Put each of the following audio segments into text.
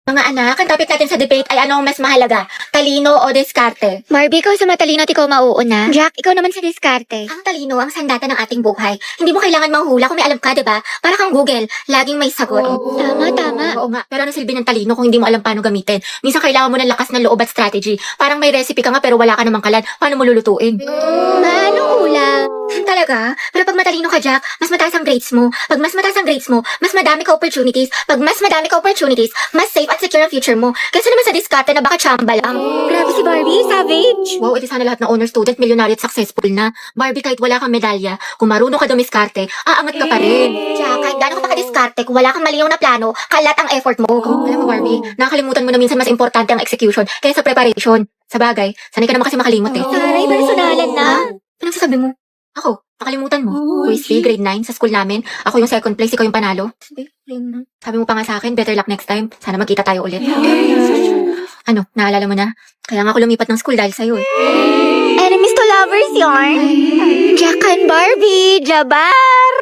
Mga anak, ang topic natin sa debate ay ano ang mas mahalaga, talino o diskarte? Barbie, ikaw sa matalino at ikaw mauuna. Jack, ikaw naman sa diskarte. Ang talino ang sandata ng ating buhay. Hindi mo kailangan manghula kung may alam ka, diba? Para kang Google, laging may sagot. Tama. Oo nga, pero ano silbi ng talino kung hindi mo alam paano gamitin? Minsan kailangan mo ng lakas ng loob at strategy. Parang may recipe ka nga pero wala ka namang kalan. Paano mo lulutuin? Anong ulam? Talaga? Pero pag matalino ka, Jack, mas mataas ang grades mo. Pag mas mataas ang grades mo, mas madami ka opportunities. Pag mas madami ka opportunities, mas safe at secure ang future mo. Kasi naman sa diskarte na baka chamba lang. Grabe si Barbie, savage. Wow, edi sana lahat ng honor student, milyonaryo at successful na. Barbie, kahit wala kang medalya, kung marunong ka dumiskarte, aangat ka pa rin. Jack, kahit gano'n ka pa kadiskarte, kung wala kang malinaw na plano, kalat ang effort mo. Alam mo, Barbie, nakakalimutan mo na minsan mas importante ang execution kaysa preparation. Sa bagay, sanay ka naman kasi makalimot eh. Taray, personalan na. Anong sasabi mo? Ako, nakalimutan mo. Quiz B, grade 9, sa school namin. Ako yung second place, ikaw yung panalo. Sabi mo pa nga sa akin, better luck next time. Sana magkita tayo ulit. Ano, naalala mo na? Kaya nga ako lumipat ng school dahil sa'yo eh. Enemies to lovers yarn. Jack and Barbie, Jabar.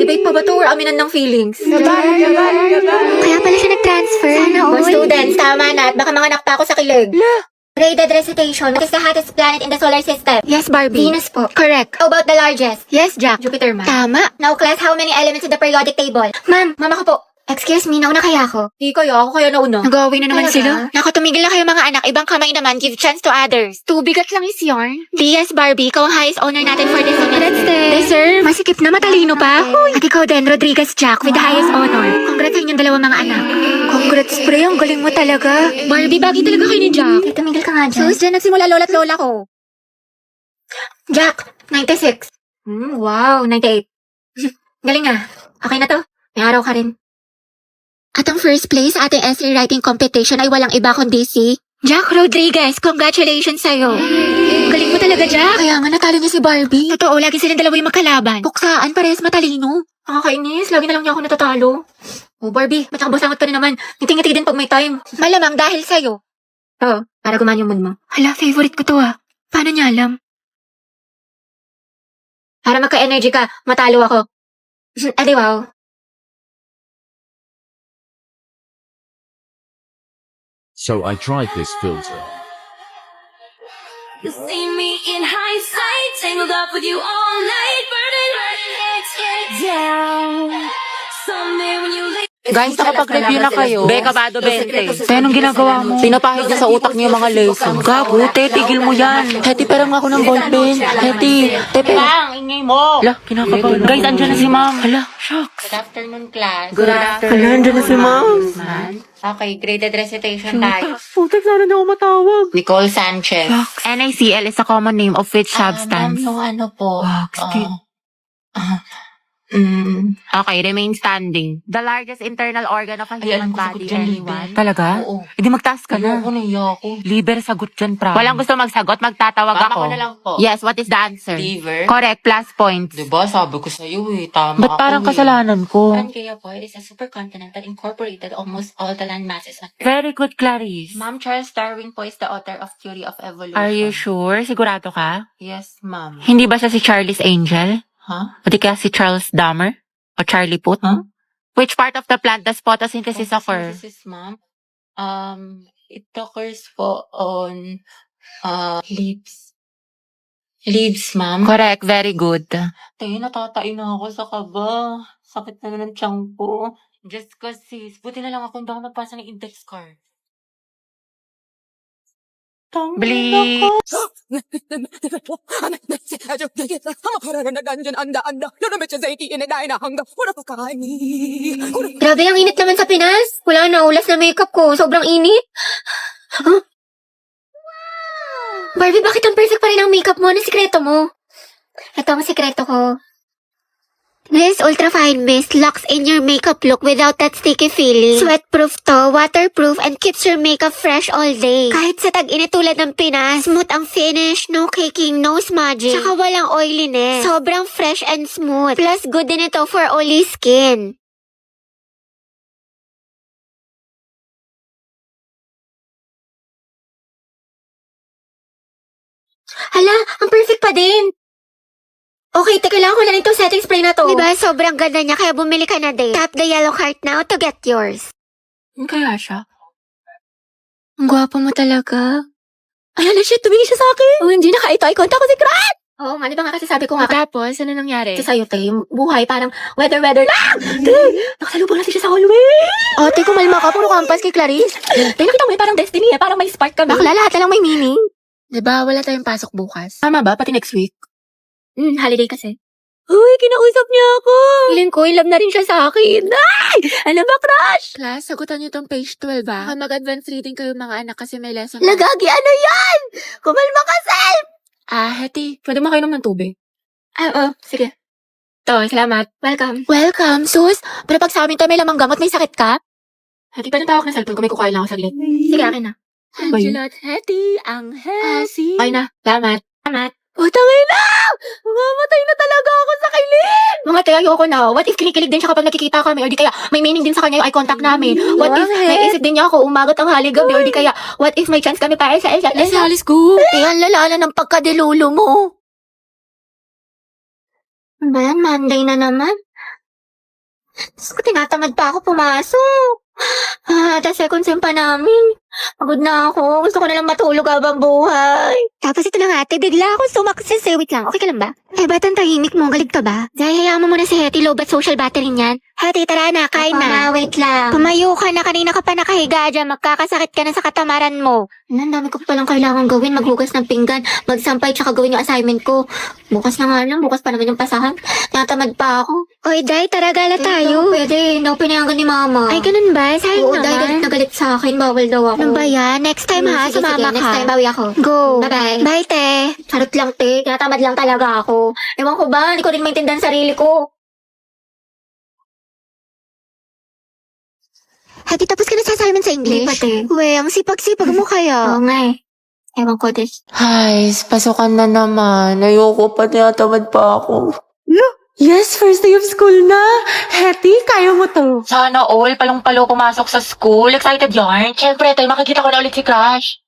Debate pa ba to or aminan ng feelings? Kaya pala siya nag-transfer. Sana Mga students, tama na at baka manganak pa ako sa kilig. Graded recitation. What is the hottest planet in the solar system? Yes, Barbie. Venus po. Correct. How about the largest? Yes, Jack. Jupiter, ma'am. Tama. Now, class, how many elements in the periodic table? Ma'am, mama ko po. Excuse me, nauna kaya ako? Di kaya, ako kaya nauna. Nag-away na naman Talaga? sila. Naku, tumigil na kayo mga anak. Ibang kamay naman. Give chance to others. Tubigat lang is yarn. DS Barbie, ikaw ang highest honor natin for this semester. Deserve. Masikip na matalino pa. At ikaw din, Rodriguez Jack, with the highest honor. Congrats sa inyong dalawang mga anak. Congrats, pre. Ang galing mo talaga. Barbie, bagay talaga kayo ni Jack. Eh, tumigil ka nga dyan. Sus, dyan nagsimula lola't lola ko. Jack, 96. Wow, 98. Galing ah. Okay na to. May araw ka rin. At ang first place sa ating essay writing competition ay walang iba kundi si Jack Rodriguez. Congratulations sa'yo. Galing mo talaga, Jack. Kaya nga natalo niya si Barbie. Totoo, lagi silang dalawa yung magkalaban. Buksaan, parehas matalino. Nakakainis. Lagi na lang niya ako natatalo. Oh, Barbie, matakabasangot ka rin naman. Ngiting-ngiti din pag may time. Malamang dahil sa'yo. Oo, para gumaan yung mood mo. Hala, favorite ko to ah. Paano niya alam? Para magka-energy ka, matalo ako. Adi wow. So I tried this filter. You see me in hindsight, tangled up with you all night, burning, let's get down. Someday when you leave. Guys, nakapag-review na kayo. Be, kabado 20. Te, anong ginagawa mo? Pinapahid niya sa utak niyo yung mga lesson. Gago, te, tigil mo yan. Heti, perang ako ng ballpen. Heti, te, perang. Ingay mo! Hala, kinakabahan. Guys, andyan na si ma'am. Hala, shucks. Good afternoon, class. Good afternoon. Hala, andyan na si ma'am. Okay, graded recitation tayo. Putek, sana na ako matawag. Nicole Sanchez. Shucks. NaCl is a common name of which substance? So ano po? Okay, remain standing. The largest internal organ of a human body, anyone? Talaga? Oo. Hindi magtaas ka na. naiya ako. Liber, sagot dyan, pra. Walang gusto magsagot, magtatawag Mama ako. ko na lang po. Yes, what is the answer? Liver? Correct, plus points. Diba, sabi ko sa'yo eh, tama Ba't parang kasalanan ko? Pangea po is a supercontinent that incorporated almost all the land masses on Earth. Very good, Clarice. Ma'am, Charles Darwin po is the author of Theory of Evolution. Are you sure? Sigurado ka? Yes, ma'am. Hindi ba siya si Charlie's Angel? Huh? O di kaya si Charles Dahmer? O Charlie Puth? Huh? Which part of the plant does photosynthesis occur? Photosynthesis, ma'am. It occurs po on leaves. Leaves, ma'am. Correct, very good. Tayo, natatain na ako sa kaba. Sakit na ng tiyan ko. Just kasi, buti na lang ako hindi ako nagpasa ng index card. Bleep. Grabe, ang init naman sa Pinas. Wala na, ulas na makeup ko. Sobrang init. Huh? Barbie, bakit ang perfect pa rin ang makeup mo? Anong sikreto mo? Ito ang sikreto ko. This Ultra Fine Mist locks in your makeup look without that sticky feeling. Sweatproof to, waterproof, and keeps your makeup fresh all day. Kahit sa tag-init tulad ng Pinas, smooth ang finish, no caking, no smudging. Tsaka walang oiliness. Sobrang fresh and smooth. Plus, good din ito for oily skin. Hala, ang perfect pa din. Okay, kailangan ko na itong setting spray na to. Diba, sobrang ganda niya kaya bumili ka na din. Tap the yellow card now to get yours. Ano kaya siya? Ang gwapo mo talaga. Ayan na siya, tumingin siya sa akin. Oh, hindi eye contact ko si Crush. Oo nga, di ba nga kasi sabi ko nga Tapos, ano nangyari? kasi sa'yo, te, yung buhay parang weather lang! Te, nakasalubong na siya sa hallway! Ate, kumalma ka, puro kampas kay Clarice. Te, nakita mo parang destiny parang may spark kami. Bakla, lahat na lang may meaning. Diba, wala tayong pasok bukas. Tama ba? Pati next week? Holiday kasi. Uy, kinausap niya ako. Feeling ko, in love na rin siya sa akin. Ay! Ano ba, crush? Class, sagutan niyo tong page 12 ba? Baka mag-advance reading kayo mga anak kasi may lesson. Lagagi, ano yan? Kumalma ka, Sel! Hetty, pwede makainom ng tubig? Oo, sige. To, salamat. Welcome. Welcome, sus. Pero pag sa amin tayo may lamang gamot, may sakit ka? Hati pa tawag na cellphone ko, may kukain lang ako saglit. Sige, akin na. Ba yun? Angela at Hetty, ang hesi. Okay na. Salamat. Salamat. Utangin na! Mamatay na talaga ako sa kilig! Mga te, ayoko na. What if kinikilig din siya kapag nakikita kami? Or di kaya may meaning din sa kanya yung eye contact namin? What if Bakit? may isip din niya ako umagat ang haligabi? Or di kaya, what if may chance kami para sa isa't Let's isa? alis ko. Ayan, lalala ng pagkadilulo mo. Ba yan, Monday na naman? Diyos ko, tinatamad pa ako pumasok. The second sem pa namin. Pagod na ako. Gusto ko na lang matulog habang buhay. Tapos ito na nga, ate, bigla ako sumaksis eh. Wait lang, okay ka lang ba? Eh, ba't ang tahimik mo? Galit ka ba? Dahil hayaan mo muna si Hetty, low bat social battery niyan. Hetty, tara na, kain na. Wait lang. Tumayo ka na, kanina ka pa nakahiga dyan. Magkakasakit ka na sa katamaran mo. Ang dami ko palang kailangan gawin. Maghugas ng pinggan, magsampay, tsaka gawin yung assignment ko. Bukas na nga lang. Bukas pa naman yung pasahan. Tinatamad pa ako. Oy, Day, tara gala tayo. Pwede. Hindi ako pinayagan ni mama. Ay, ganun ba? Sayang Oo, dahil galit naman. na galit sa akin. Bawal daw ako. Ano ba yan? Next time ha, Sige, sumama sige. Next ka. time, bawi ako. Go. Bye-bye. Bye, te. Charot lang, te. Tinatamad lang talaga ako. Ewan ko ba? Hindi ko rin maintindihan sarili ko. Hetty, tapos ka na sa assignment sa Hindi English? pa, te. We, ang sipag-sipag mo kaya. Oo nga eh. Ewan ko, te. Ay, pasukan na naman. Ayoko pa, tinatamad pa ako. Yes, first day of school na. Hetty, kaya mo to. Sana all, palong-palo pumasok sa school. Excited yarn. Siyempre, tayo makikita ko na ulit si Crush.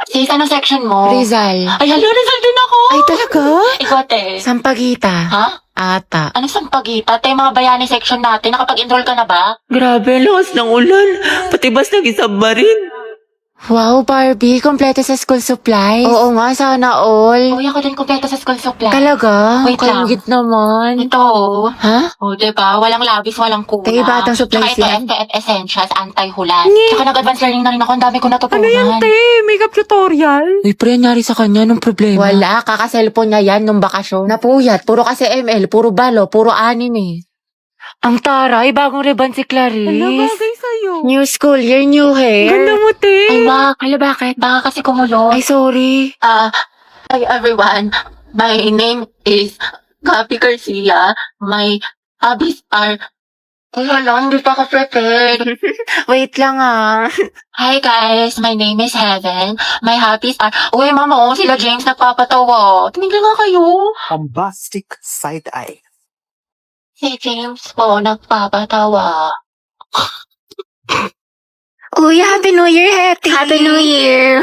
Sis, anong section mo? Rizal. Ay, hala, Rizal din ako. Ay, talaga? Ikaw, te. Sampagita. Ha? Ata. Anong sampagita? Te, mga bayani section natin. Nakapag-enroll ka na ba? Grabe, lakas ng ulan. Pati bas nag-isab rin. Wow, Barbie, kompleto sa school supply. Oo nga, sana all. Uy, ako din kumpleto sa school supply. Talaga? Wait lang. Kalingit naman. Ito, Ha? oh, diba? Walang labis, walang kuna. Kaya batang supplies Tsaka yan? ito, FTF Essentials, anti-hulan. Tsaka nag-advance learning na rin ako. Ang dami ko natutunan. Makeup tutorial? Uy, pre, nangyari sa kanya nung problema. Wala, kaka-cellphone niya yan nung bakasyon. Napuyat, puro kasi ML, puro balo, puro anime. Ang taray, bagong ribbon si Clarice. Ano bagay sa'yo? New school year, new hair. Ganda mo, te. Ay, Mak, hala bakit? Baka kasi kumulo. Ay, sorry. Hi everyone. My name is Gabi Garcia. My hobbies are... Ay, hala, hindi pa ako prepared. Wait lang ah. Hi guys, my name is Heaven. My hobbies are... Uy, mama, oh, sila James nagpapatawa. Tumigil nga kayo. Bombastic side eye. Si James po nagpapatawa. Uy, Happy New Year, Hetty. Happy New Year!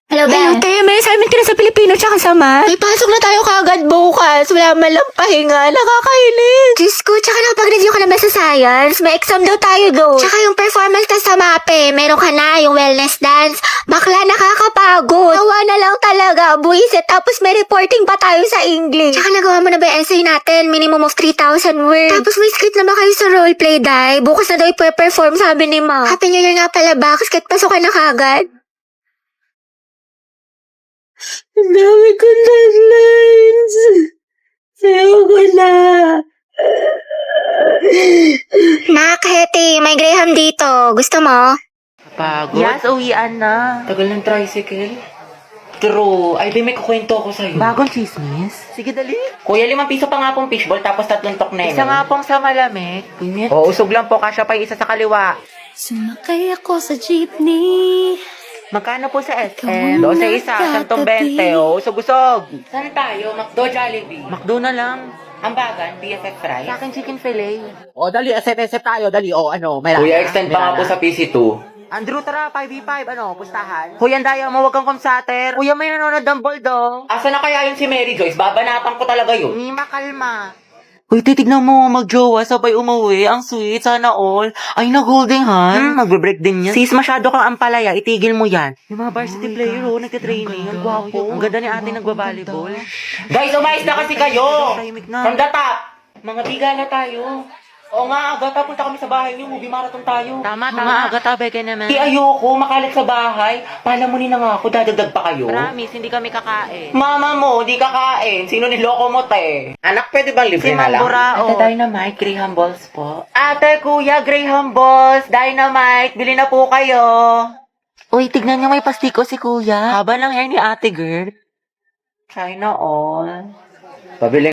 Hello, Hello, Ben. te. May assignment ka na sa Pilipino tsaka sa math. Ay, pasok na tayo kagad bukas. Wala man lang pahinga. Nakakainis. Diyos ko, tsaka nakapag-review ka na ba sa science? May exam daw tayo doon. Tsaka yung performance test sa MAPE, meron ka na, yung wellness dance. Bakla, nakakapagod. Nawa na lang talaga, buwisit. Tapos may reporting pa tayo sa English. Tsaka nagawa mo na ba yung essay natin? Minimum of 3,000 words. Tapos may script na ba kayo sa roleplay, Day? Bukas na daw i-perform, sabi ni Ma. Happy New Year nga pala ba? Kasi kahit pasok ka na kagad. Ang dami kong deadlines. Sayo ko na. Nak, Hetty, may Graham dito. Gusto mo? Pagod? Yes, uwian na. Tagal ng tricycle. True. Ay, di may kukwento ako sa'yo. Bagong chismis? Sige, dali. Kuya, 5 piso pa nga pong fishball tapos 3 tok na Isa nga pong sa malamig. Pinit. O, usog lang po, kasya pa yung isa sa kaliwa. Sumakay ako sa jeepney. Magkano po sa SM? 12 isa, 120. O, usog-usog. Saan tayo? McDo, Jollibee. Makdo na lang. Hambagan, BFF fries. Sa akin chicken fillet. O, dali, SF tayo, dali. O, ano, may Kuya, extend pa nga po sa PC2. Andrew, tara, 5v5, ano, pustahan. Kuya, daya mo, wag kang kumsater. Kuya, may nanonood ng bulldog. Asa na kaya yun si Mary Joyce? Babanatan ko talaga yun. Ni makalma. Uy, titignan mo, magjowa, sabay umuwi. Ang sweet, sana all. Ay, na-holding hand. Magbe-break din yan. Sis, masyado kang ampalaya, itigil mo yan. Yung mga varsity player, nagtitraining. Ang gwapo. Ang ganda ni ate nagbabalibol. Guys, umayos na kasi kayo! From the top! Mga bigala tayo. Oo nga, Agata, punta kami sa bahay niyo. Movie marathon tayo. Tama. Mga Agata, beke naman. Di ayoko, makalat sa bahay. Palamunin na nga ako, dadagdag pa kayo. Promise, hindi kami kakain. Mama mo, di kakain. Sino niloko mo, te? Anak, pwede bang libre Si na lang? Ate Dynamite, Graham Balls po. Ate, kuya, Graham Balls, Dynamite, bili na po kayo. Uy, tignan niyo may pastiko si kuya. Haba ng hair ni ate, girl. China all. Pabili